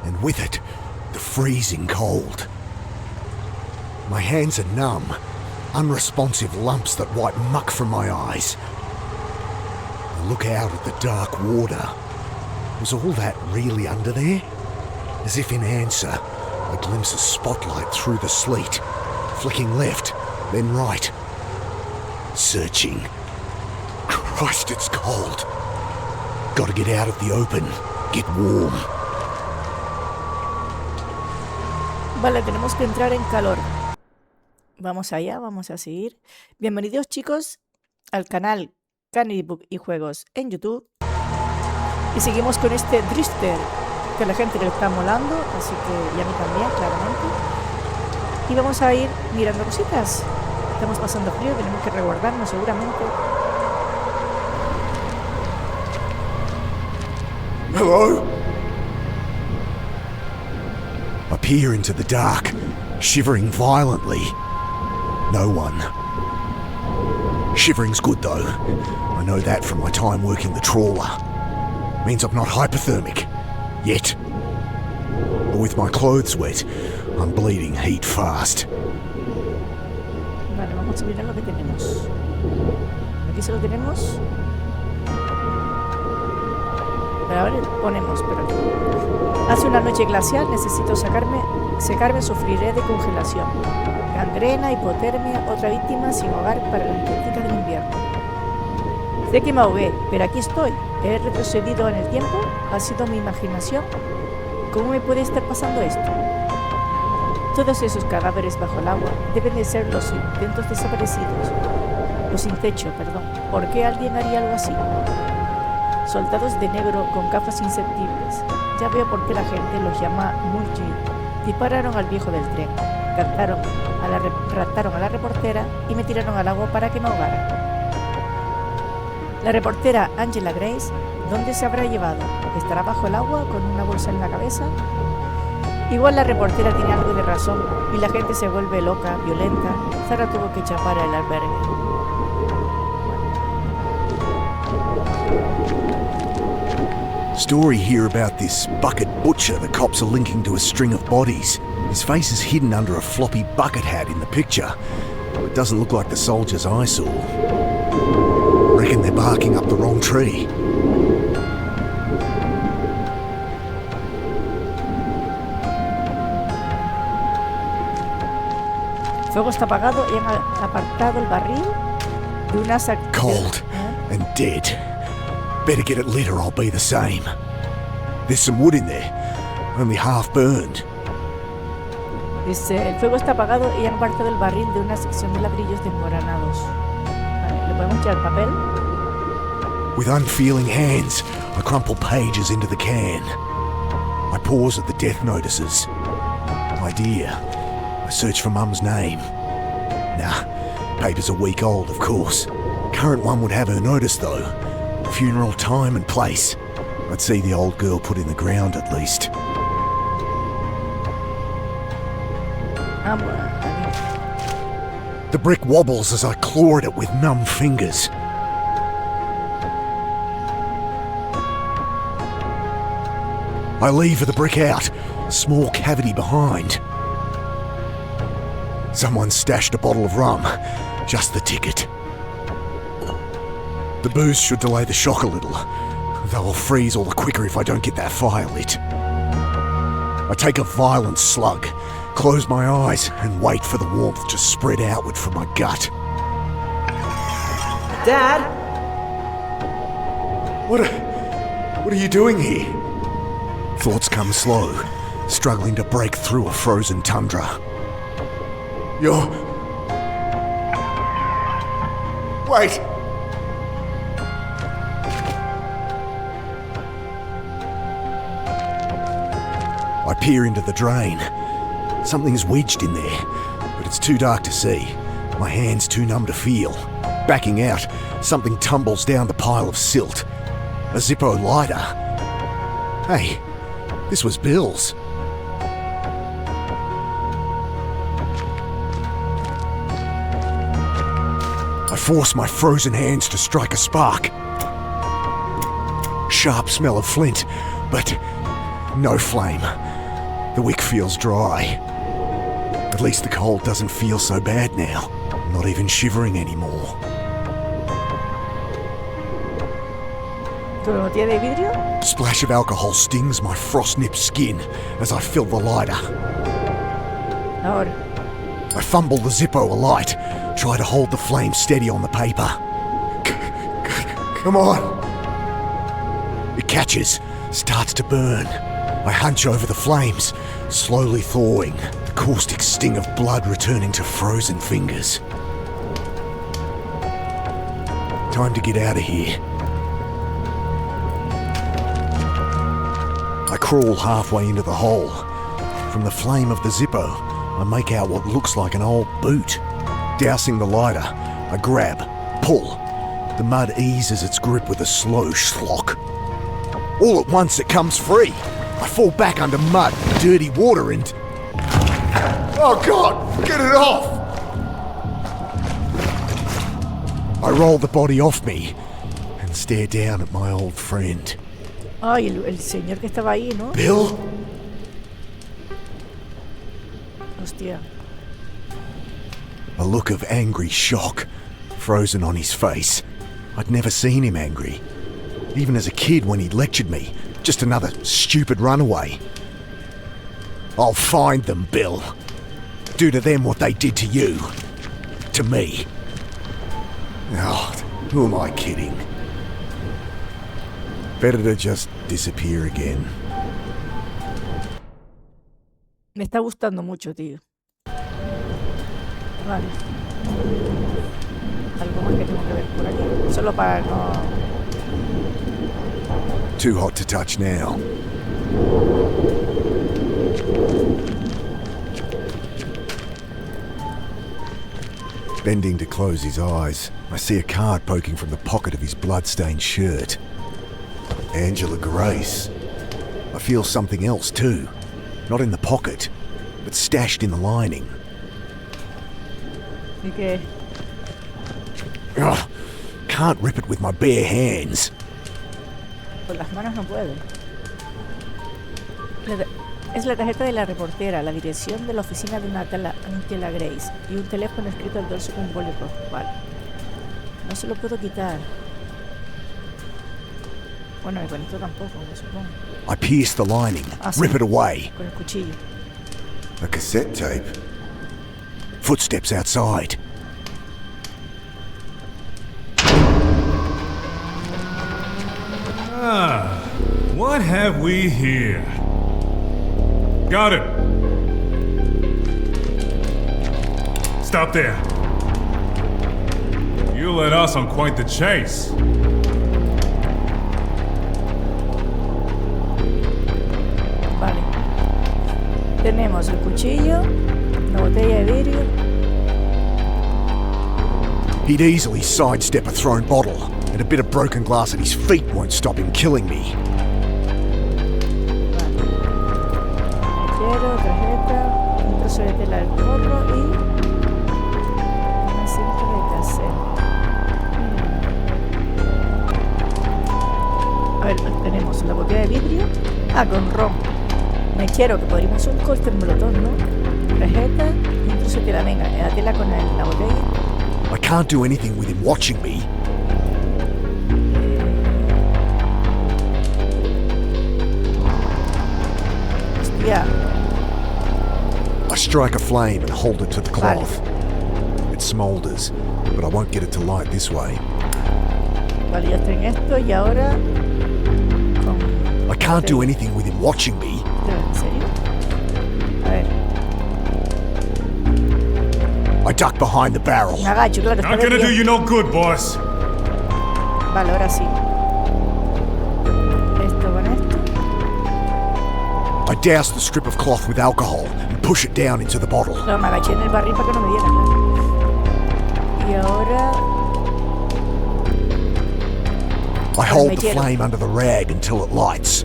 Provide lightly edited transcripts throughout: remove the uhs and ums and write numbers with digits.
and with it, the freezing cold. My hands are numb, unresponsive lumps that wipe muck from my eyes. I look out at the dark water. Was all that really under there? As if in answer, I glimpse a spotlight through the sleet, flicking left, then right. Searching. Christ, it's cold. Gotta get out of the open, get warm. Vale, tenemos que entrar en calor. Vamos allá, vamos a seguir. Bienvenidos, chicos, al canal Candybook y Juegos en YouTube. Y seguimos con este Drister, que a la gente le está molando, así que y a mí también, claramente. Y vamos a ir mirando cositas. Estamos pasando frío, tenemos que resguardarnos seguramente. Hello? I peer into the dark, shivering violently. No one. Shivering's good though. I know that from my time working the trawler. Means I'm not hypothermic. Yet. But with my clothes wet, I'm bleeding heat fast. Vale, vamos a mirar lo que tenemos. Aquí se lo tenemos. Pero ahora ponemos, pero hace una noche glacial, necesito secarme, sufriré de congelación. Gangrena, hipotermia, otra víctima sin hogar para la intensitas del invierno. Sé que me ahogué, pero aquí estoy. ¿He retrocedido en el tiempo? ¿Ha sido mi imaginación? ¿Cómo me puede estar pasando esto? Todos esos cadáveres bajo el agua deben de ser los intentos desaparecidos. Los sin techo, perdón. ¿Por qué alguien haría algo así? Soldados de negro con gafas insertibles. Ya veo por qué la gente los llama multi. Dispararon al viejo del tren. Raptaron a la reportera y me tiraron al agua para que me ahogara. La reportera Angela Grace, ¿dónde se habrá llevado? ¿Estará bajo el agua con una bolsa en la cabeza? Igual la reportera tiene algo de razón y la gente se vuelve loca, violenta. Sara tuvo que chapar el albergue. Story here about this bucket butcher the cops are linking to a string of bodies. His face is hidden under a floppy bucket hat in the picture. It doesn't look like the soldiers I saw. Reckon they're barking up the wrong tree. El fuego está apagado y han apartado el barril de una Cold and dead. Better get it lit or I'll be the same. There's some wood in there, only half burned. Dice, el fuego está apagado y han apartado el barril de una sección de ladrillos desmoronados. Vale, ¿le podemos echar papel? With unfeeling hands, I crumple pages into the can. I pause at the death notices. Idea. I search for Mum's name. Nah, paper's a week old, of course. Current one would have her notice, though. Funeral time and place. I'd see the old girl put in the ground, at least. The brick wobbles as I claw at it with numb fingers. I lever the brick out, a small cavity behind. Someone stashed a bottle of rum, just the ticket. The booze should delay the shock a little, though I'll freeze all the quicker if I don't get that fire lit. I take a violent slug, close my eyes and wait for the warmth to spread outward from my gut. Dad? What are you doing here? Thoughts come slow, struggling to break through a frozen tundra. Wait! I peer into the drain. Something's wedged in there, but it's too dark to see. My hand's too numb to feel. Backing out, something tumbles down the pile of silt. A Zippo lighter. Hey, this was Bill's. I force my frozen hands to strike a spark. Sharp smell of flint, but no flame. The wick feels dry. At least the cold doesn't feel so bad now. I'm not even shivering anymore. ¿Tu botella de vidrio? Splash of alcohol stings my frost-nipped skin as I fill the lighter. Ahora. I fumble the Zippo alight, try to hold the flame steady on the paper. Come on. It catches, starts to burn. I hunch over the flames, slowly thawing, the caustic sting of blood returning to frozen fingers. Time to get out of here. I crawl halfway into the hole. From the flame of the Zippo, I make out what looks like an old boot. Dousing the lighter, I grab, pull. The mud eases its grip with a slow schlock. All at once it comes free. I fall back under mud, dirty water and... Oh God, get it off! I roll the body off me and stare down at my old friend. Ay, el señor que estaba ahí, ¿no? Bill? Hostia. A look of angry shock frozen on his face. I'd never seen him angry. Even as a kid when he lectured me. Just another stupid runaway. I'll find them, Bill. Do to them what they did to you. To me. Oh, who am I kidding? Better to just disappear again. Me está gustando mucho, tío. Vale. Algo más que tengo que ver por aquí. Solo para no... Too hot to touch now. Bending to close his eyes, I see a card poking from the pocket of his blood-stained shirt. Angela Grace. I feel something else too. Not in the pocket, but stashed in the lining. ¿Y qué? Ugh, can't rip it with my bare hands. Con las manos no puedo. Es la tarjeta de la reportera, la dirección de la oficina de una Angela Grace y un teléfono escrito al dorso con un bolígrafo. Vale. No se lo puedo quitar. Bueno, y con esto tampoco, me supongo. I pierce the lining, Sí. rip it away. Con el cuchillo. A cassette tape. Footsteps outside. What have we here? Got it. Stop there. You led us on quite the chase. Vale. Tenemos el cuchillo, la botella de vidrio. He'd easily sidestep a thrown bottle, and a bit of broken glass at his feet won't stop him killing me. Vale. Tarjeta, un trozo de tela del gorro y una cinta de cassette. A ver, tenemos la botella de vidrio. Ah, con ron. Mechero, que podríamos hacer un cóctel molotov, ¿no? Tarjeta y un trozo de tela. Venga, la tela con la botella. I can't do anything with him watching me. Hostia. I strike a flame and hold it to the cloth. It smoulders, but I won't get it to light this way. Vale, ya estoy en esto y ahora... I can't do anything with him watching me. ¿En serio? A ver. I duck behind the barrel. Me agacho, claro. Not gonna do you no good, boss. Vale, ahora sí. Esto con esto. I douse the strip of cloth with alcohol and push it down into the bottle. No, me agaché en el barril para que no me diera, claro. Y ahora... I hold the flame under the rag until it lights.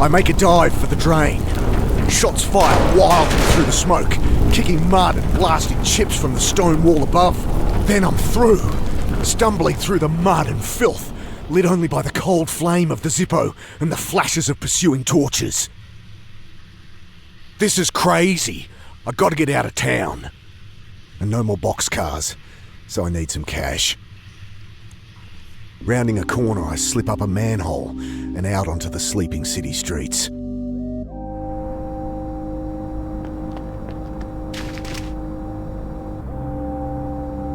I make a dive for the drain. Shots fire wildly through the smoke, kicking mud and blasting chips from the stone wall above. Then I'm through, stumbling through the mud and filth, lit only by the cold flame of the Zippo and the flashes of pursuing torches. This is crazy. I gotta get out of town. And no more boxcars, so I need some cash. Rounding a corner, I slip up a manhole and out onto the sleeping city streets.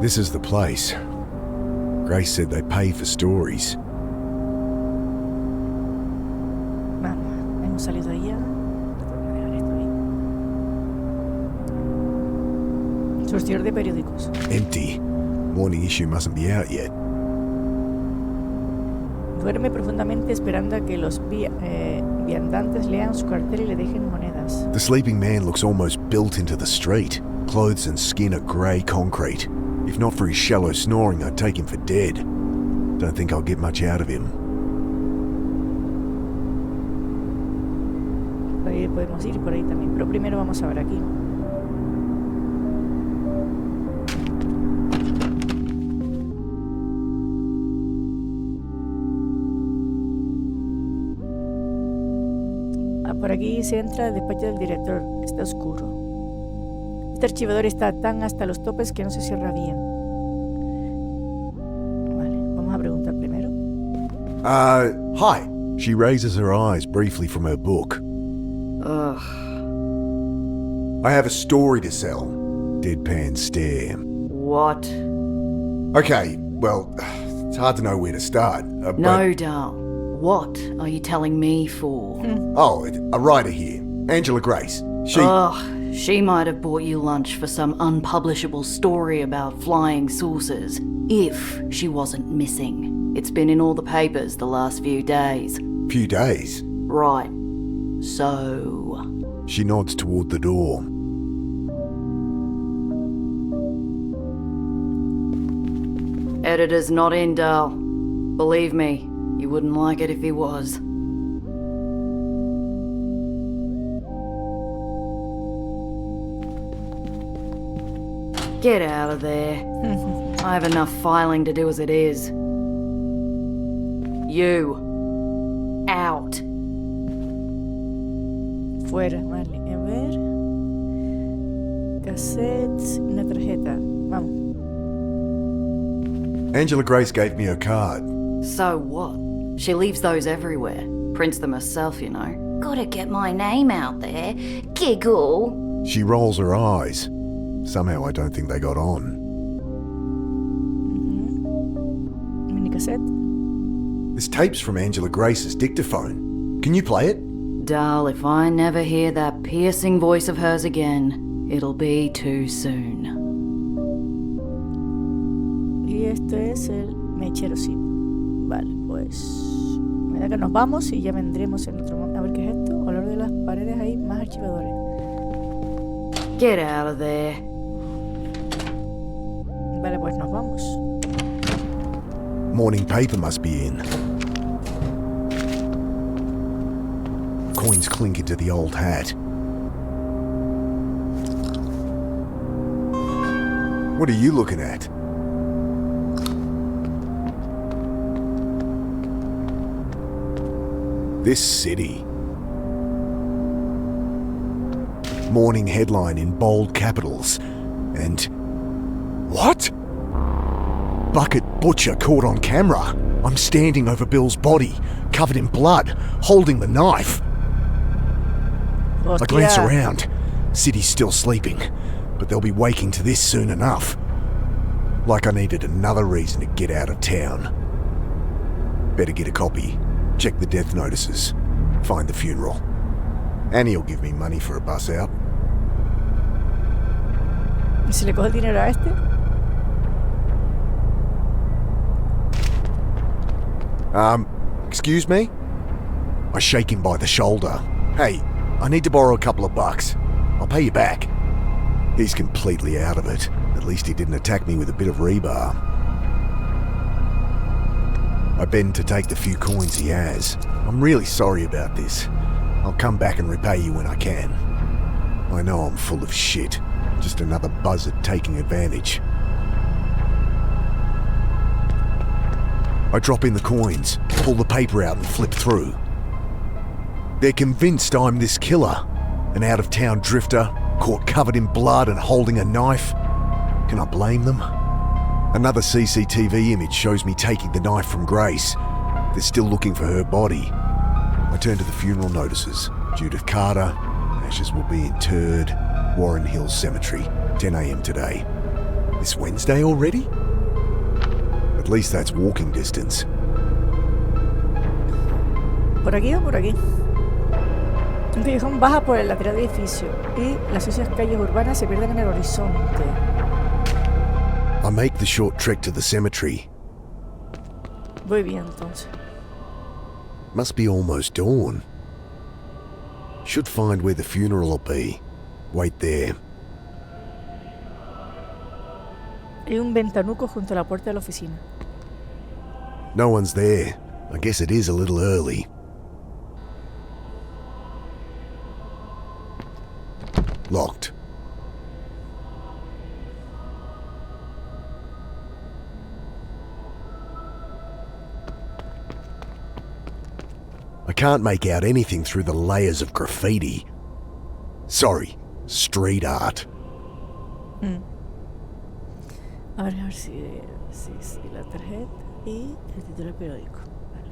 This is the place. Grace said they pay for stories. Vamos, hemos salido de allá. Tengo que dejar esto ahí. Surtidor de periódicos. Empty. Morning issue mustn't be out yet. Duerme profundamente esperando a que los viandantes lean su cartel y le dejen monedas. The sleeping man looks almost built into the street. Clothes and skin are grey concrete. If not for his shallow snoring, I'd take him for dead. Don't think I'll get much out of him. Ahí podemos ir por ahí también, pero primero vamos a ver aquí. Por aquí se entra el despacho del director. Está oscuro. Este archivador está tan hasta los topes que no se cierra bien. Vale, vamos a preguntar primero. Hi. She raises her eyes briefly from her book. Ugh. I have a story to sell. Deadpan stare. What? Okay, well, it's hard to know where to start. No, Dal. What are you telling me for? Oh, a writer here. Angela Grace. She might have bought you lunch for some unpublishable story about flying saucers. If she wasn't missing. It's been in all the papers the last few days. Few days? Right. So... She nods toward the door. Editor's not in, Dal. Believe me, you wouldn't like it if he was. Get out of there. I have enough filing to do as it is. You. Out. Fuera, vale. A ver. Cassettes, una tarjeta. Vamos. Angela Grace gave me her card. So what? She leaves those everywhere. Prints them herself, you know. Gotta get my name out there. Giggle. She rolls her eyes. Somehow I don't think they got on. Mini cassette. This tape's from Angela Grace's dictaphone. Can you play it? Dal, if I never hear that piercing voice of hers again, it'll be too soon. Y esto es el mechero, sí. Vale, pues... Me da que nos vamos y ya vendremos en otro momento. A ver qué es esto. Olor de las paredes ahí, más archivadores. Get out of there. Vale, pues nos vamos. Morning paper must be in. Coins clink into the old hat. What are you looking at? This city. Morning headline in bold capitals. And... what? Bucket butcher caught on camera. I'm standing over Bill's body, covered in blood, holding the knife. I glance around. City's still sleeping, but they'll be waking to this soon enough. Like I needed another reason to get out of town. Better get a copy, check the death notices, find the funeral. Annie'll give me money for a bus out. ¿Y si le coge el dinero a este? Excuse me? I shake him by the shoulder. Hey, I need to borrow a couple of bucks. I'll pay you back. He's completely out of it. At least he didn't attack me with a bit of rebar. I bend to take the few coins he has. I'm really sorry about this. I'll come back and repay you when I can. I know I'm full of shit. Just another buzzard taking advantage. I drop in the coins, pull the paper out and flip through. They're convinced I'm this killer, an out-of-town drifter, caught covered in blood and holding a knife. Can I blame them? Another CCTV image shows me taking the knife from Grace. They're still looking for her body. I turn to the funeral notices. Judith Carter, ashes will be interred, Warren Hills Cemetery, 10 a.m. today. This Wednesday already? At least that's walking distance. ¿Por aquí o por aquí? Un callejón baja por el lateral del edificio y las sucias calles urbanas se pierden en el horizonte. I make the short trek to the cemetery. Voy bien, entonces. Must be almost dawn. Should find where the funeral will be. Wait there. Hay un ventanuco junto a la puerta de la oficina. No one's there. I guess it is a little early. Locked. I can't make out anything through the layers of graffiti. Sorry, street art. A ver si la tarjeta y el título del periódico. Vale.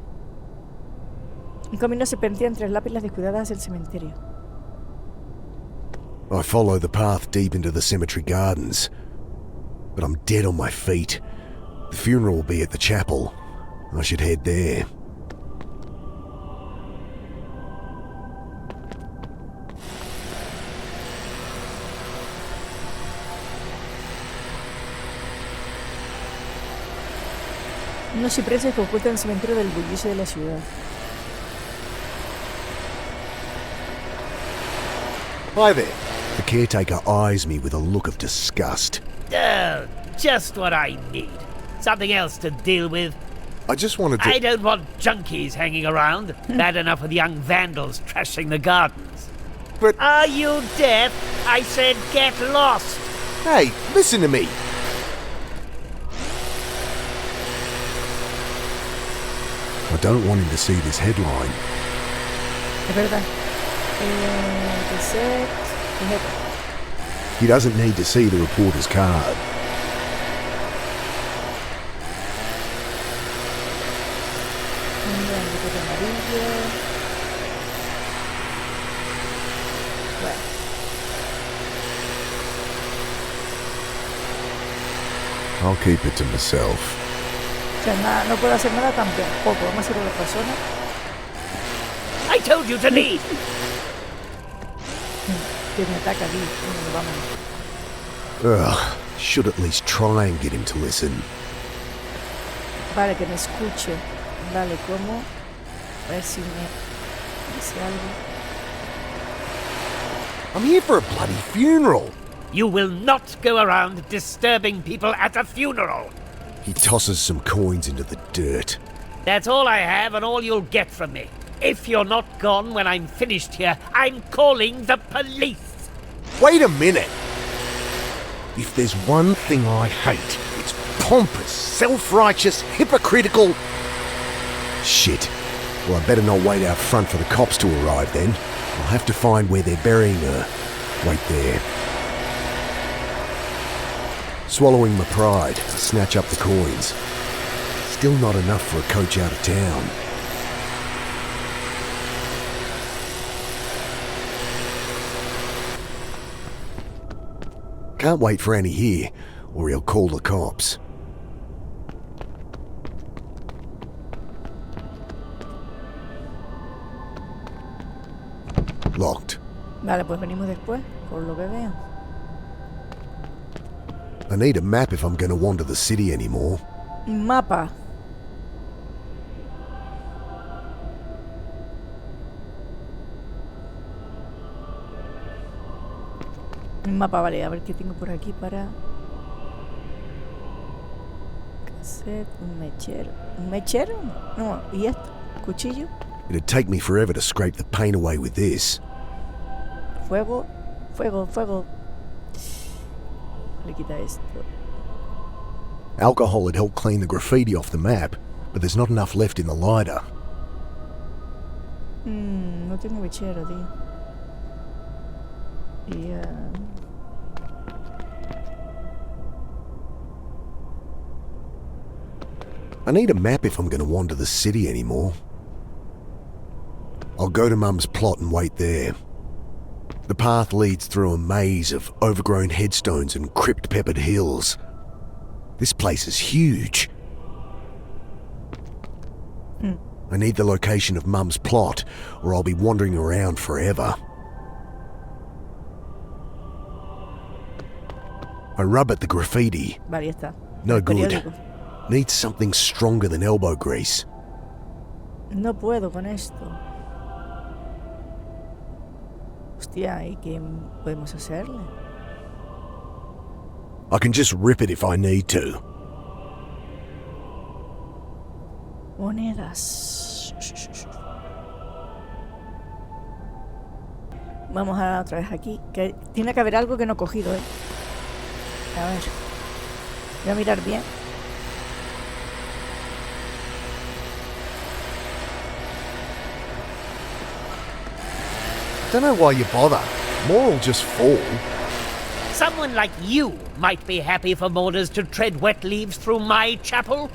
Un camino serpentea entre las lápidas descuidadas hacia el cementerio. I follow the path deep into the cemetery gardens, but I'm dead on my feet. The funeral will be at the chapel. I should head there. Unos cipreses que ocultan el cementerio del bullicio de la ciudad. Hi there. The caretaker eyes me with a look of disgust. Oh, just what I need. Something else to deal with. I just wanted to... I don't want junkies hanging around. Bad enough with young vandals trashing the gardens. But... Are you deaf? I said get lost. Hey, listen to me. I don't want him to see this headline. Es verdad. Reset. He doesn't need to see the reporter's card. I'll keep it to myself. O sea, nada, no puedo hacer nada tampoco. Vamos a hacer otra persona. I told you to leave. Que me ataca aquí. Vámonos. Ugh, should at least try and get him to listen. Vale, que me escuche. Vale, ¿cómo? A ver si me dice algo. I'm here for a bloody funeral. You will not go around disturbing people at a funeral. He tosses some coins into the dirt. That's all I have and all you'll get from me. If you're not gone when I'm finished here, I'm calling the police. Wait a minute. If there's one thing I hate, it's pompous, self-righteous, hypocritical... Shit. Well, I better not wait out front for the cops to arrive then. I'll have to find where they're burying her. Wait there. Swallowing my pride, I snatch up the coins. Still not enough for a coach out of town. Can't wait for Annie here, or he'll call the cops. Locked. Vale, pues venimos después, por lo que veo. I need a map if I'm going to wander the city anymore. Un mapa. Un mapa, vale, a ver qué tengo por aquí para... Cassette, un mechero. ¿Un mechero? No, ¿y esto? ¿Cuchillo? It'd take me forever to scrape the paint away with this. Fuego, fuego, fuego. Le quita esto. Alcohol had helped clean the graffiti off the map, but there's not enough left in the lighter. No tengo mechero, tío. Y... I need a map if I'm going to wander the city anymore. I'll go to Mum's plot and wait there. The path leads through a maze of overgrown headstones and crypt-peppered hills. This place is huge. I need the location of Mum's plot, or I'll be wandering around forever. I rub at the graffiti. Vale, ya está. No El good. periódico. Needs something stronger than elbow grease. No puedo con esto. Hostia, ¿y qué podemos hacerle? I can just rip it if I need to. Monedas. Vamos a otra vez aquí. Que tiene que haber algo que no he cogido, A ver. Voy a mirar bien. Don't know why you bother. More will just fall. Someone like you might be happy for mourners to tread wet leaves through my chapel,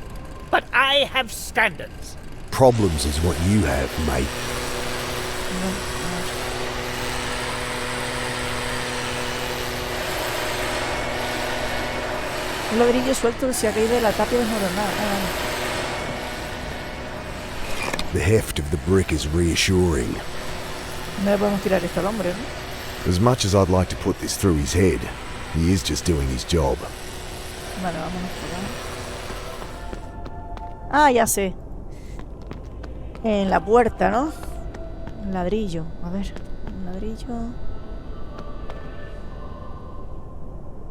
but I have standards. Problems is what you have, mate. Un ladrillo suelto se ha caído de la tapia desmoronada. The heft of the brick is reassuring. No le podemos tirar esto al hombre, ¿no? As much as I'd like to put this through his head, he is just doing his job. Vale, vámonos por acá. Ah, ya sé. En la puerta, ¿no? Un ladrillo. A ver, un ladrillo.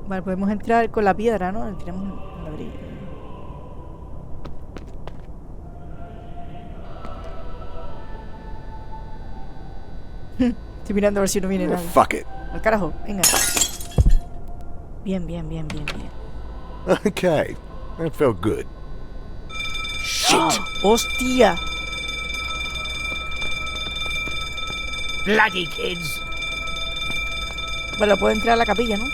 Vale, podemos entrar con la piedra, ¿no? Le tiramos el ladrillo. Estoy mirando a ver si no viene nadie. Fuck it. Al carajo, venga. Bien, bien, bien, bien, bien. Okay, that felt good. Shit! ¡Hostia! Bloody kids. Bueno, puedo entrar a la capilla, ¿no?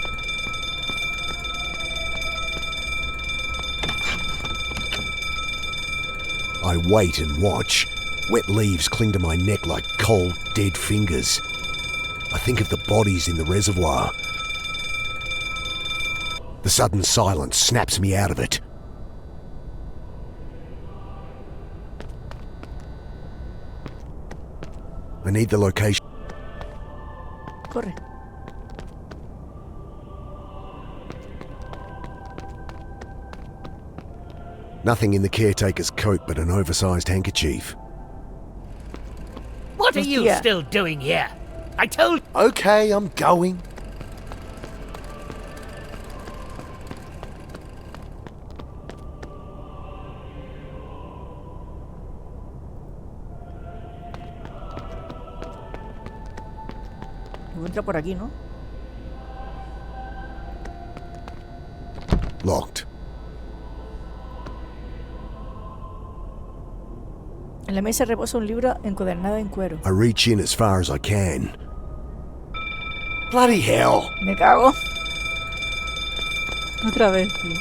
I wait and watch. Wet leaves cling to my neck like cold, dead fingers. I think of the bodies in the reservoir. The sudden silence snaps me out of it. I need the location. Corre. Nothing in the caretaker's coat but an oversized handkerchief. What are you Hostia. still doing here? I told... Okay, I'm going. Entra por aquí, ¿no? Locked. En la mesa reposa un libro encuadernado en cuero. I reach in as far as I can. Bloody hell! Me cago. Otra vez, tío.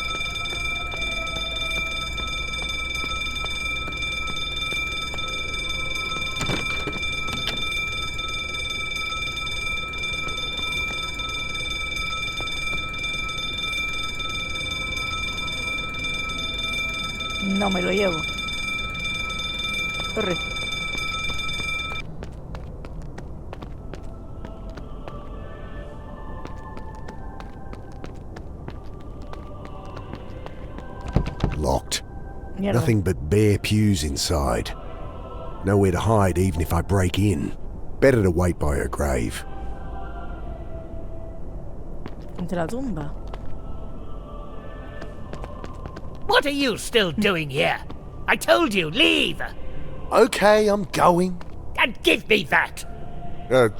No me lo llevo. Corre. Locked. Mierda. Nothing but bare pews inside. Nowhere to hide even if I break in. Better to wait by her grave. Entre la tumba. What are you still doing here? I told you, leave! Okay, I'm going. And give me that!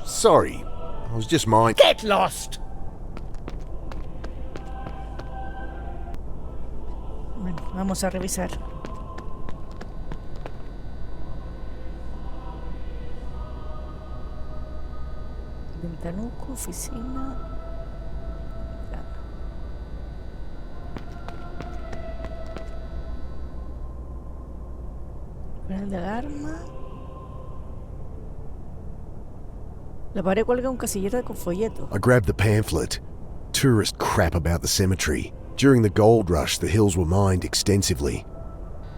Sorry. I was just mind. Get lost! Bueno, vamos a revisar. Ventanuco, oficina. Panel de alarma. La pared cuelga un casillero con folleto. I grabbed the pamphlet. Tourist crap about the cemetery. During the gold rush, the hills were mined extensively.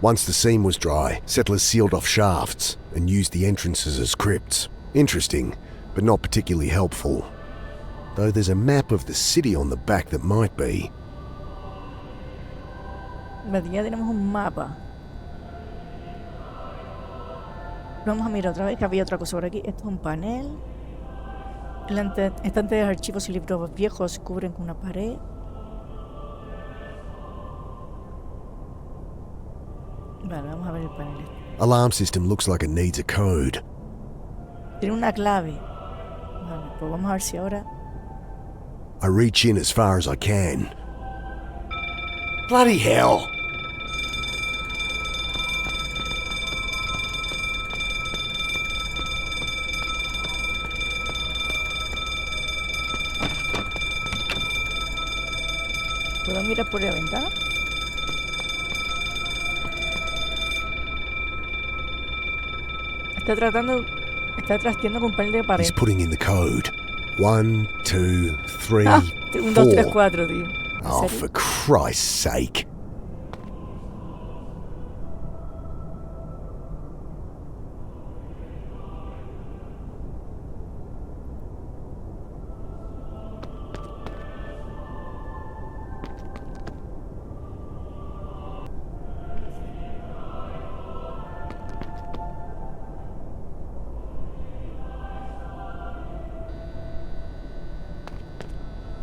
Once the seam was dry, settlers sealed off shafts and used the entrances as crypts. Interesting, but not particularly helpful. Though there's a map of the city on the back that might be. Vale, ya tenemos un mapa. Vamos a mirar otra vez que había otra cosa por aquí. Esto es un panel. El estante de archivos y libros viejos cubren con una pared. Vale, vamos a ver el panel. Alarm system looks like it needs a code. Tiene una clave. Vale, pues vamos a ver si ahora... I reach in as far as I can. Bloody hell! ¿Puedo mirar por la ventana? Está trasteando con un panel de pared. He's putting in the code. 1, 2, 3, Ah, 1, 2, 3, 4. 4, tío. ¿En Oh, serio? for Christ's sake.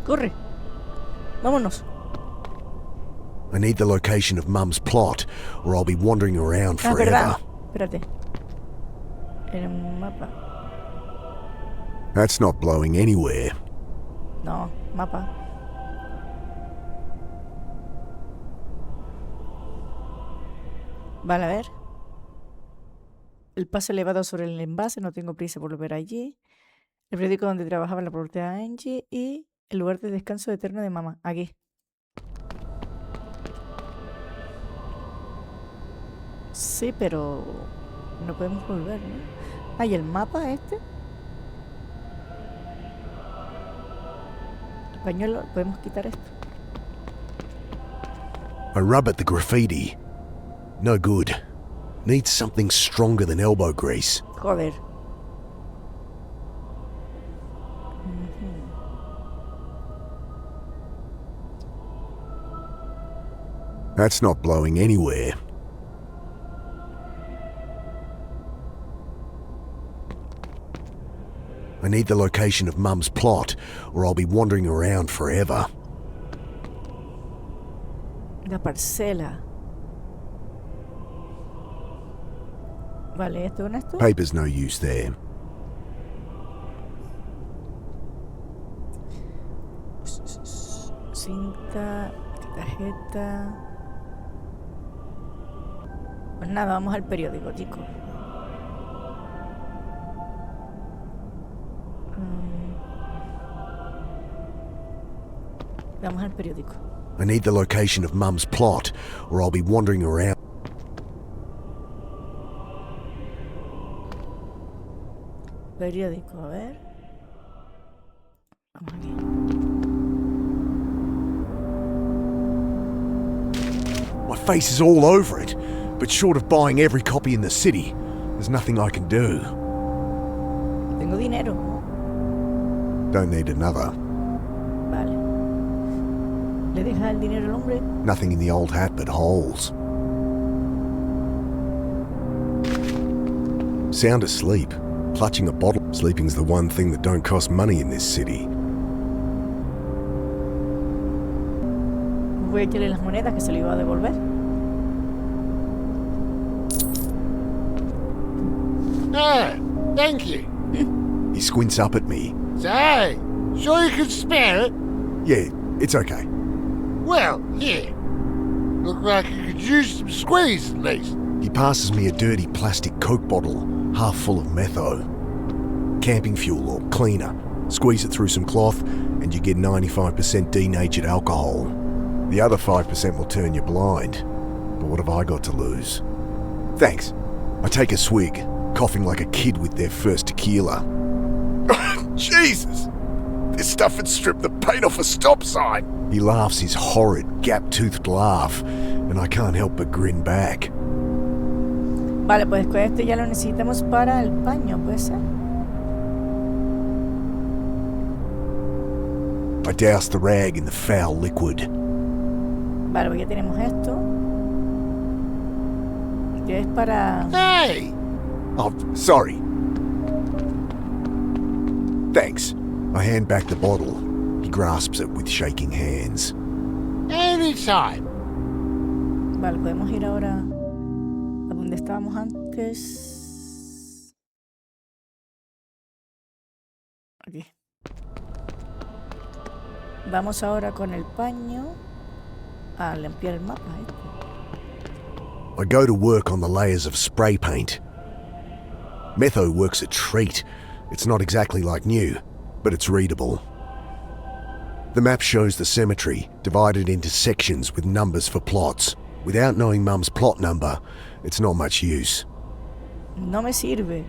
Corre. Vámonos. I need the location of Mum's plot, or I'll be wandering around Ah, forever. verdad. Espérate. En un mapa. That's not blowing anywhere. No, mapa. Vale, a ver. El paso elevado sobre el envase, no tengo prisa por volver allí. El periódico donde trabajaba la reportera Angie y el lugar de descanso eterno de mamá. Aquí. Sí, pero no podemos volver, ¿no? Ah, ¿y el mapa este? El pañuelo, podemos quitar esto. I rub at the graffiti. No good. Needs something stronger than elbow grease. Joder. That's not blowing anywhere. I need the location of Mum's plot, or I'll be wandering around forever. La parcela. Vale, ¿esto con esto? Paper's no use there. Cinta, tarjeta. Pues nada, vamos al periódico, chicos. Vamos al periódico. I need the location of Mum's plot, or I'll be wandering around. Periódico, a ver. Vamos aquí. My face is all over it, but short of buying every copy in the city, there's nothing I can do. Tengo dinero. Don't need another. Vale. ¿Le dejas el dinero al hombre? Nothing in the old hat but holes. Sound asleep, clutching a bottle. Sleeping's the one thing that don't cost money in this city. Voy a echarle las monedas que se le iba a devolver. Ah, thank you. He squints up at me. Say, sure you can spare it? Yeah, it's okay. Well, here. Look like you could use some squeeze at least. He passes me a dirty plastic Coke bottle, half full of metho. Camping fuel or cleaner. Squeeze it through some cloth and you get 95% denatured alcohol. The other 5% will turn you blind. But what have I got to lose? Thanks. I take a swig, coughing like a kid with their first tequila. Jesus! This stuff had stripped the paint off a stop sign! He laughs his horrid, gap-toothed laugh, and I can't help but grin back. Vale, pues con esto ya lo necesitamos para el paño, ¿puede ser? I douse the rag in the foul liquid. Vale, pues ya tenemos esto. Que es para... Hey! Oh, sorry. Thanks. I hand back the bottle. He grasps it with shaking hands. Anytime. Vale, podemos ir ahora a donde estábamos antes. Aquí. Vamos ahora con el paño a limpiar el mapa. I go to work on the layers of spray paint. Metho works a treat. It's not exactly like new, but it's readable. The map shows the cemetery, divided into sections with numbers for plots. Without knowing Mum's plot number, it's not much use. No me sirve.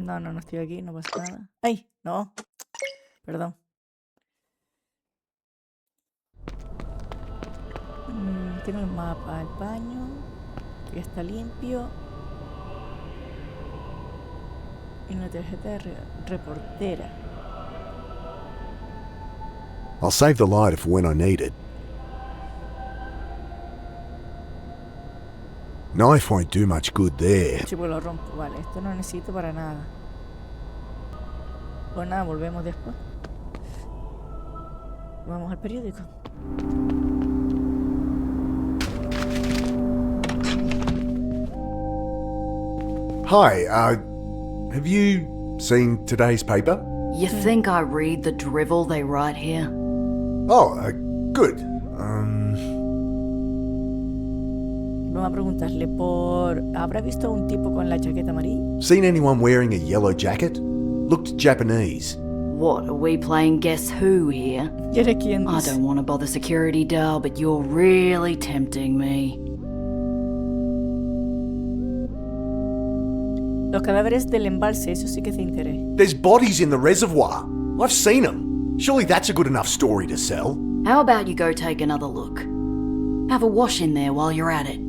No estoy aquí, no pasa nada. ¡Ay! No. Perdón. Tengo el mapa, el baño, que está limpio. Y una tarjeta de reportera. I'll save the lighter for when I need it. Knife won't do much good there. Sí, pues lo rompo. Vale, esto no necesito para nada. Pues nada, volvemos después. Vamos al periódico. Hi, have you seen today's paper? You think I read the drivel they write here? Oh, good. Vamos a preguntarle por... ¿Habrá visto a un tipo con la chaqueta amarilla? Seen anyone wearing a yellow jacket? Looked Japanese. What, are we playing Guess Who here? ¿Y eres quién? I don't want to bother security, Dal, but you're really tempting me. Los cadáveres del embalse, eso sí que es de interés. There's bodies in the reservoir. I've seen them. Surely that's a good enough story to sell. How about you go take another look? Have a wash in there while you're at it.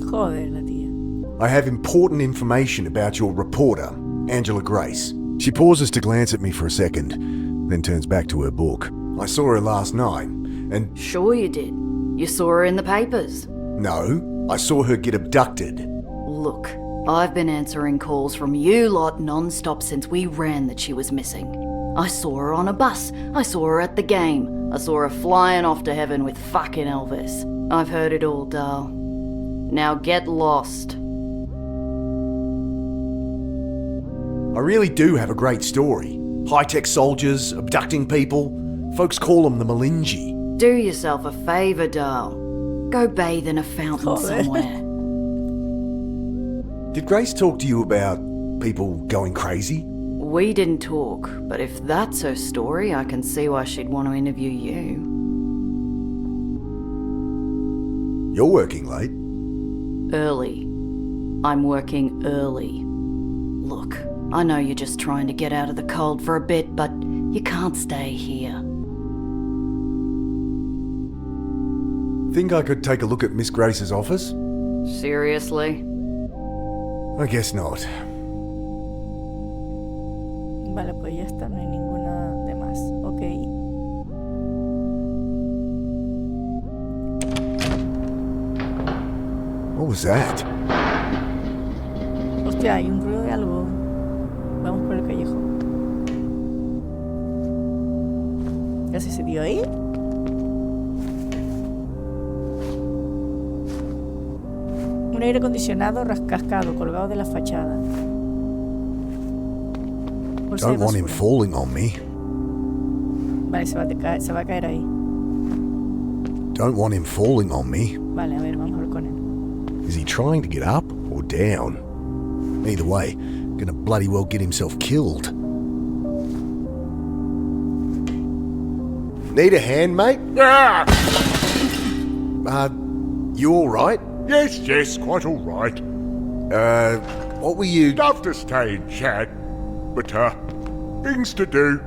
Joder, la tía. I have important information about your reporter, Angela Grace. She pauses to glance at me for a second, then turns back to her book. I saw her last night, and... Sure you did. You saw her in the papers. No, I saw her get abducted. Look, I've been answering calls from you lot non-stop since we ran that she was missing. I saw her on a bus. I saw her at the game. I saw her flying off to heaven with fucking Elvis. I've heard it all, Dal. Now get lost. I really do have a great story. High-tech soldiers, abducting people. Folks call them the Malinji. Do yourself a favour, Dal. Go bathe in a fountain Joder. somewhere. Did Grace talk to you about people going crazy? We didn't talk, but if that's her story, I can see why she'd want to interview you. You're working late. Early. I'm working early. Look, I know you're just trying to get out of the cold for a bit, but you can't stay here. Think I could take a look at Miss Grace's office? Seriously? I guess not. Vale, pues ya está, no hay ninguna de más. Ok. What was that? Hostia, hay un ruido de algo. Vamos por el callejón. ¿Qué hace ese tío ahí? Un aire acondicionado cascado colgado de la fachada. Bolsa de Don't want him basura. falling on me. Vale, se va a caer ahí. Don't want him falling on me. Vale, a ver, vamos a ver con él. Is he trying to get up or down? Either way, gonna bloody well get himself killed. Need a hand, mate? Ah! You alright? Yes, quite all right. What were you... Love to stay and chat, but, things to do.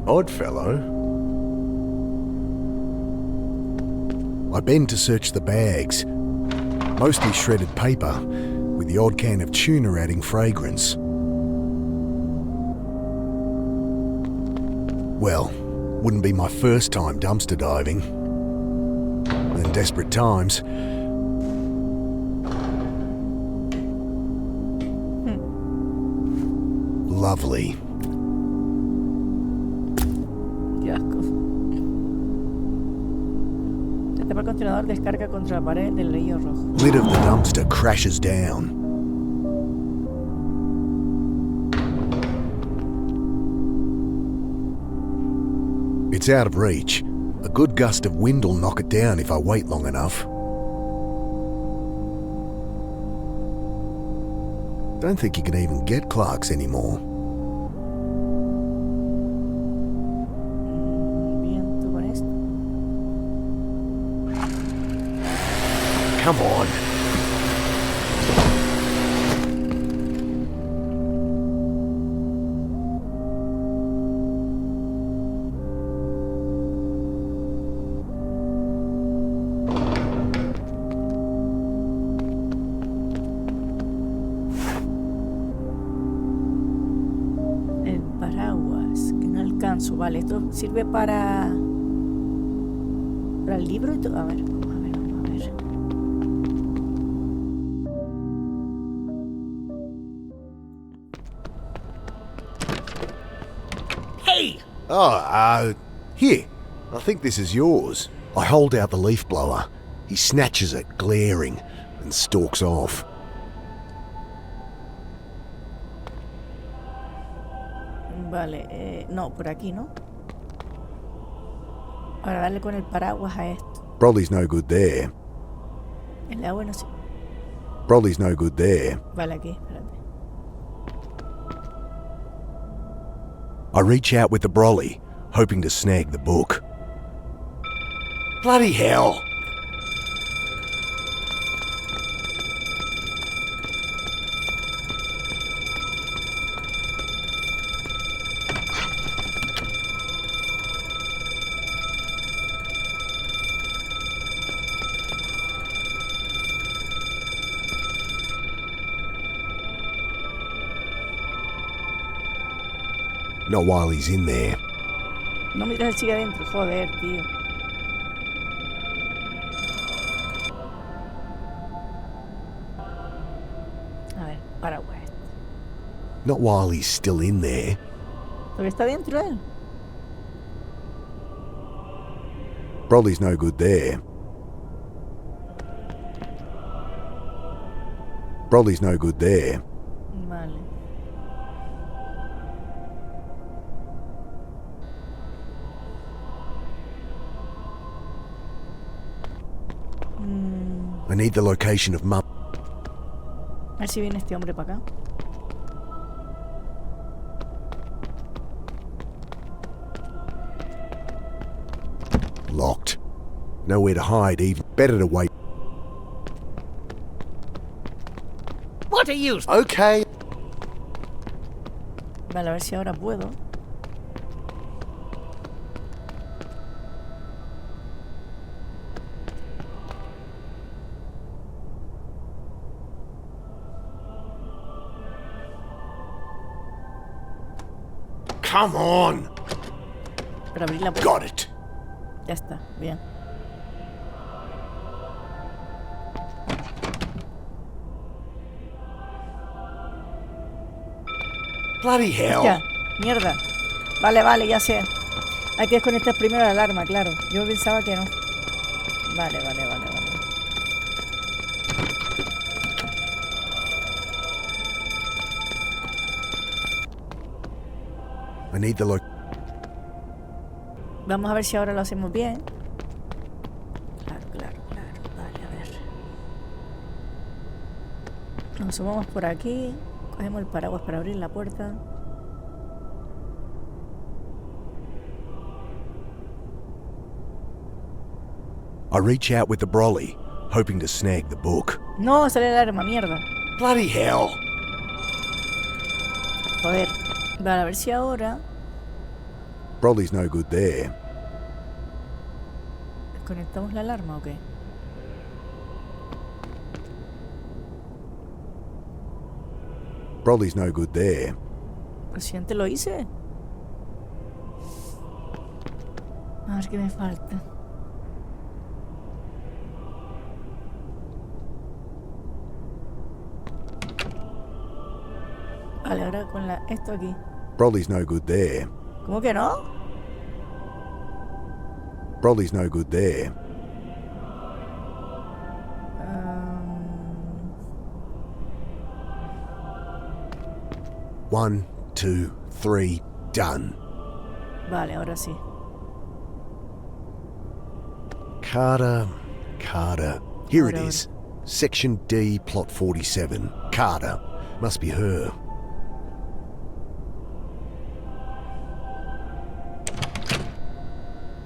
Odd fellow. I bend to search the bags. Mostly shredded paper, with the odd can of tuna adding fragrance. Well, wouldn't be my first time dumpster diving. In desperate times. Lovely. Qué asco. El tapar contenedor descarga contra la pared del anillo rojo. Lid of the dumpster crashes down. It's out of reach. A good gust of wind will knock it down if I wait long enough. Don't think you can even get Clarks anymore. Bien, ¿tú con esto? Come on. El paraguas, que no alcanzo. Vale, esto sirve para el libro y todo. A ver, vamos a ver. Hey! Oh, here. I think this is yours. I hold out the leaf blower. He snatches it, glaring, and stalks off. Vale, no, por aquí, ¿no? Ahora darle con el paraguas a esto. Broly's no good there. El agua no sé. Broly's no good there. Vale, aquí, espérate. I reach out with the brolly, hoping to snag the book. Bloody hell! Not while he's in there. No miras el sigue adentro, joder, tío. A ver, paraguas. Not while he's still in there. Porque está dentro él. Broly's no good there. Broly's no good there. Vale. I need the location of Mum. A ver si viene este hombre para acá. Locked. Nowhere to hide even. Better to wait. What are you? Okay. Vale, a ver si ahora puedo. Come on. Para abrir la puerta. Got it. Ya está, bien. Bloody hell. Ya, mierda. Vale, vale, ya sé. Hay que desconectar primero la alarma, claro. Yo pensaba que no. Vale, vale, vale, vale. I need the look. Vamos a ver si ahora lo hacemos bien. Claro, claro, claro. Vale, a ver. Nos sumamos por aquí. Cogemos el paraguas para abrir la puerta. I reach out with the brolly, hoping to snag the book. No, sale el alarma, mierda. Bloody hell. Joder. Vale, a ver si ahora Brolly's no good there. desconectamos la alarma o qué. Brolly's no good there. Pero si antes lo hice. A ver qué me falta. Vale, ahora con esto aquí. Brolly's no good there. ¿Cómo que no? Brolly's no good there. One, two, three, done. Vale, ahora sí. Carter. Here it Ahora. is. Section D, plot 47. Carter. Must be her.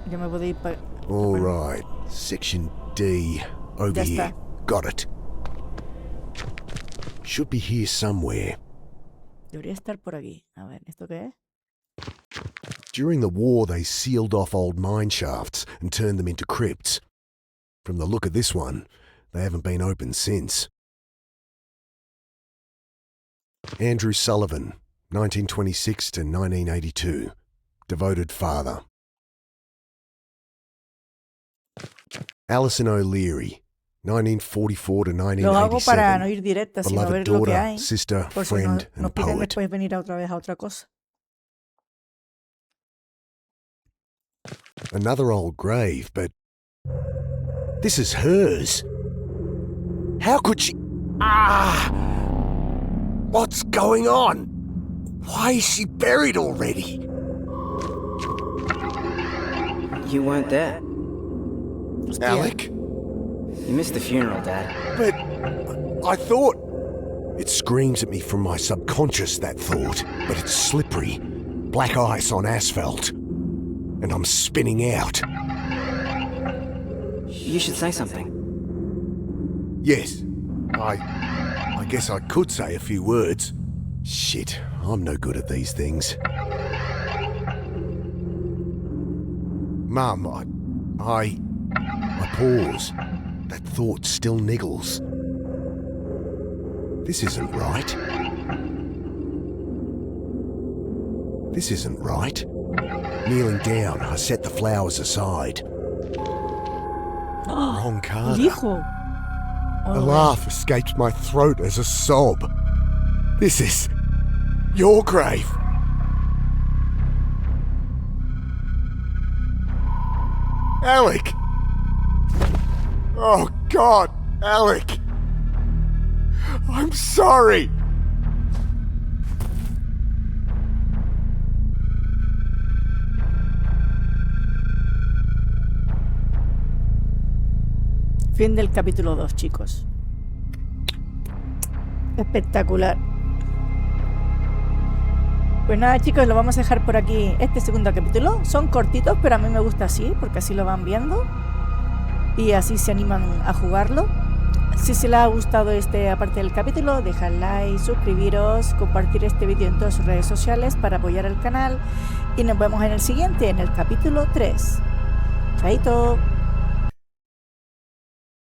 Ya me puedo ir para... All right. Section D. Over Ya here. está. Got it. Should be here somewhere. Debería estar por aquí. A ver, ¿esto qué es? During the war, they sealed off old mine shafts and turned them into crypts. From the look of this one, they haven't been opened since. Andrew Sullivan, 1926 to 1982. Devoted father. Alison O'Leary, 1944 to Lo hago para no 1987. ir directa, sino Beloved ver lo que daughter, hay. sister, Por si friend, nos and piden poet. después venir otra vez a otra cosa. Another old grave, but this is hers. How could she... Ah! What's going on? Why is she buried already? You weren't there. Hostia. Alec? You missed the funeral, Dad. But I thought... It screams at me from my subconscious, that thought. But it's slippery. Black ice on asphalt. And I'm spinning out. You should say something. Yes, I guess I could say a few words. Shit, I'm no good at these things. Mum, I pause. That thought still niggles. This isn't right. This isn't right. Kneeling down, I set the flowers aside. Wrong El card. hijo. A laugh escaped my throat as a sob. This is your grave. Alec! Oh, God, Alec! I'm sorry! Fin del capítulo 2, chicos. Espectacular. Pues nada, chicos, lo vamos a dejar por aquí este segundo capítulo. Son cortitos, pero a mí me gusta así, porque así lo van viendo y así se animan a jugarlo. Si se les ha gustado esta parte del capítulo, dejad like, suscribiros, compartir este vídeo en todas sus redes sociales para apoyar al canal y nos vemos en el siguiente, en el capítulo 3. Chaito.